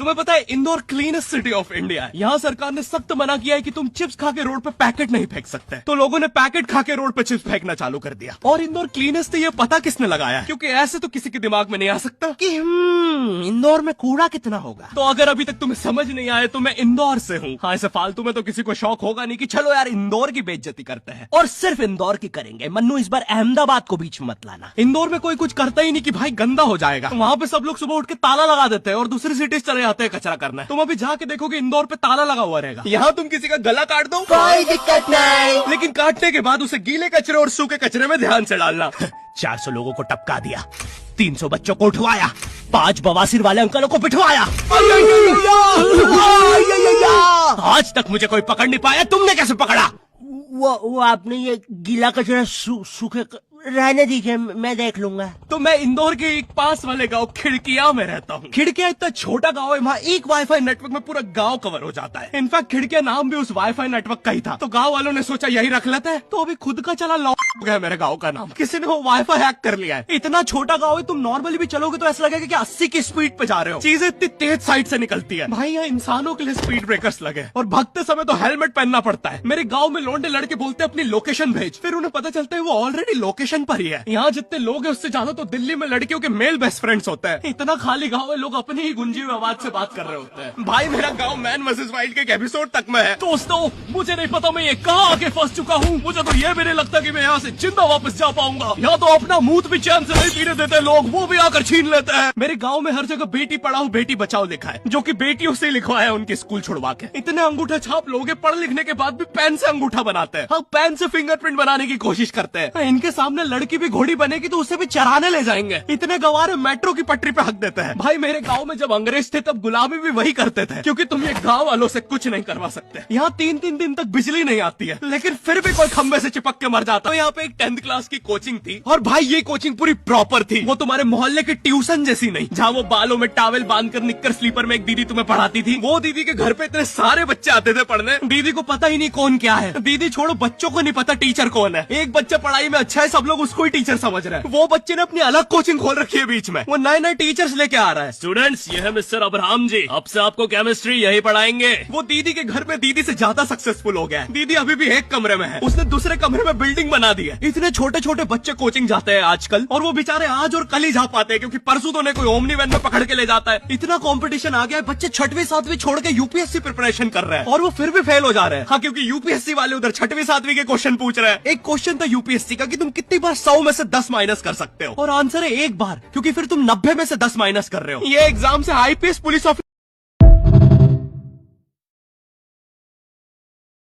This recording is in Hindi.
तुम्हें पता है Indore cleanest city of India है। यहाँ सरकार ने सख्त मना किया है कि तुम चिप्स खा के रोड पे पैकेट नहीं फेंक सकते। तो लोगों ने पैकेट खा के रोड पे चिप्स फेंकना चालू कर दिया। और इंदौर क्लीनेस्ट ये पता किसने लगाया है? क्योंकि ऐसे तो किसी के दिमाग में नहीं आ सकता कि इंदौर में कूड़ा कितना होगा। तो अगर अभी तक तुम्हें समझ नहीं आया तो मैं इंदौर से हूँ। हाँ, ऐसे फालतू में तो किसी को शौक होगा नहीं कि चलो यार इंदौर की बेइज्जती करते हैं। और सिर्फ इंदौर की करेंगे। मन्नू, इस बार अहमदाबाद को बीच में मत लाना। इंदौर में कोई कुछ करता ही नहीं कि भाई गंदा हो जाएगा। वहाँ पे सब लोग सुबह उठ के ताला लगा देते हैं और दूसरी सिटीज चले जाते हैं कचरा करना है। तुम अभी जाके देखोगे इंदौर पे ताला लगा हुआ रहेगा। यहाँ तुम किसी का गला काट दो कोई दिक्कत नहीं, लेकिन काटने के बाद उसे गीले कचरे और सूखे कचरे में ध्यान से डालना। 400 लोगों को टपका दिया, 300 बच्चों को उठवाया, 5 बवासीर वाले अंकलों को बिठवाया। आज तक मुझे कोई पकड़ नहीं पाया, तुमने कैसे पकड़ा? वो आपने ये गीला कचरा सूखे रहने दीजिए, मैं देख लूंगा। तो मैं इंदौर के एक पास वाले गांव खिड़किया में रहता हूँ। खिड़किया इतना छोटा गांव है, वहाँ एक वाईफाई नेटवर्क में पूरा गांव कवर हो जाता है। इनफैक्ट खिड़किया नाम भी उस वाईफाई नेटवर्क का ही था। तो गांव वालों ने सोचा यही रख लेते हैं। तो अभी खुद का चला लॉक हो गया मेरे गांव का नाम। किसी ने वो वाईफाई हैक कर लिया है। इतना छोटा गाँव है, तुम नॉर्मली भी चलोगे तो ऐसा लगेगा कि 80 की स्पीड पे जा रहे हो। चीजें इतनी तेज साइड से निकलती है। भाई यहाँ इंसानों के लिए स्पीड ब्रेकर्स लगे और भागते समय तो हेलमेट पहनना पड़ता है। मेरे गाँव में लौंडे लड़के बोलते अपनी लोकेशन भेज, फिर उन्हें पता चलता है वो ऑलरेडी लोकेशन पर ही है। यहाँ जितने लोग हैं उससे ज्यादा तो दिल्ली में लड़कियों के मेल बेस्ट फ्रेंड्स होते हैं। इतना खाली गांव है, लोग अपनी ही गुंजी हुई आवाज से बात कर रहे होते हैं। भाई मेरा गांव मैन वर्सेस वाइल्ड के एक एपिसोड तक में है। दोस्तों, मुझे नहीं पता मैं ये कहाँ आके फंस चुका हूँ। मुझे तो ये भी नहीं लगता कि मैं यहाँ से जिंदा वापस जा पाऊंगा। यहाँ तो अपना मूत भी चैन से नहीं पीने देते लोग, वो भी आकर छीन लेते हैं। मेरे गाँव में हर जगह बेटी पढ़ाओ बेटी बचाओ लिखा है, जो की बेटियों से लिखवाया है उनके स्कूल छुड़वा के। इतने अंगूठे छाप लोग पढ़ लिखने के बाद भी पेन से अंगूठा बनाते हैं। हाँ, पेन से फिंगरप्रिंट बनाने की कोशिश करते हैं। इनके सामने लड़की भी घोड़ी बनेगी तो उसे भी चराने ले जाएंगे। इतने गवारे मेट्रो की पटरी पे हक देते हैं। भाई मेरे गांव में जब अंग्रेज थे तब गुलामी भी वही करते थे, क्योंकि तुम ये गांव वालों से कुछ नहीं करवा सकते। यहाँ 3-3 दिन तक बिजली नहीं आती है, लेकिन फिर भी कोई खंबे से चिपक के मर जाता है। तो यहाँ पे एक 10th क्लास की कोचिंग थी और भाई ये कोचिंग पूरी प्रॉपर थी। वो तुम्हारे मोहल्ले की ट्यूशन जैसी नहीं, जहाँ वो बालों में टावल बांधकर निक्कर स्लीपर में एक दीदी तुम्हें पढ़ाती थी। वो दीदी के घर पे इतने सारे बच्चे आते थे पढ़ने, दीदी को पता ही नहीं कौन क्या है। दीदी छोड़ो, बच्चों को नहीं पता टीचर कौन है। एक बच्चा पढ़ाई में अच्छा है, सब लोग उसको ही टीचर समझ रहे हैं। वो बच्चे ने अपनी अलग कोचिंग खोल रखी है बीच में। वो नए टीचर्स लेके आ रहा है। स्टूडेंट्स, ये है मिस्टर अब्राहम जी, अब से आपको केमिस्ट्री यही पढ़ाएंगे। वो दीदी के घर में दीदी से ज्यादा सक्सेसफुल हो गया है। दीदी अभी भी एक कमरे में है, उसने दूसरे कमरे में बिल्डिंग बना दी है। इतने छोटे छोटे बच्चे कोचिंग जाते हैं आजकल, और वो बेचारे आज और कल ही जा पाते हैं, क्योंकि परसों तो उन्हें कोई ओमनी वैन में पकड़ के ले जाता है। इतना कंपटीशन आ गया है, बच्चे 6वीं 7वीं छोड़ के यूपीएससी प्रिपरेशन कर रहे हैं और वो फिर भी फेल हो जा रहे हैं। हाँ, क्योंकि यूपीएससी वाले उधर 6वीं 7वीं के क्वेश्चन पूछ रहे हैं। एक क्वेश्चन था यूपीएससी का कि तुम कितनी बार 100 में से 10 माइनस कर सकते हो, और आंसर है एक बार, क्योंकि फिर तुम 90 में से 10 माइनस कर रहे हो। ये एग्जाम से आईपीएस पुलिस ऑफिसर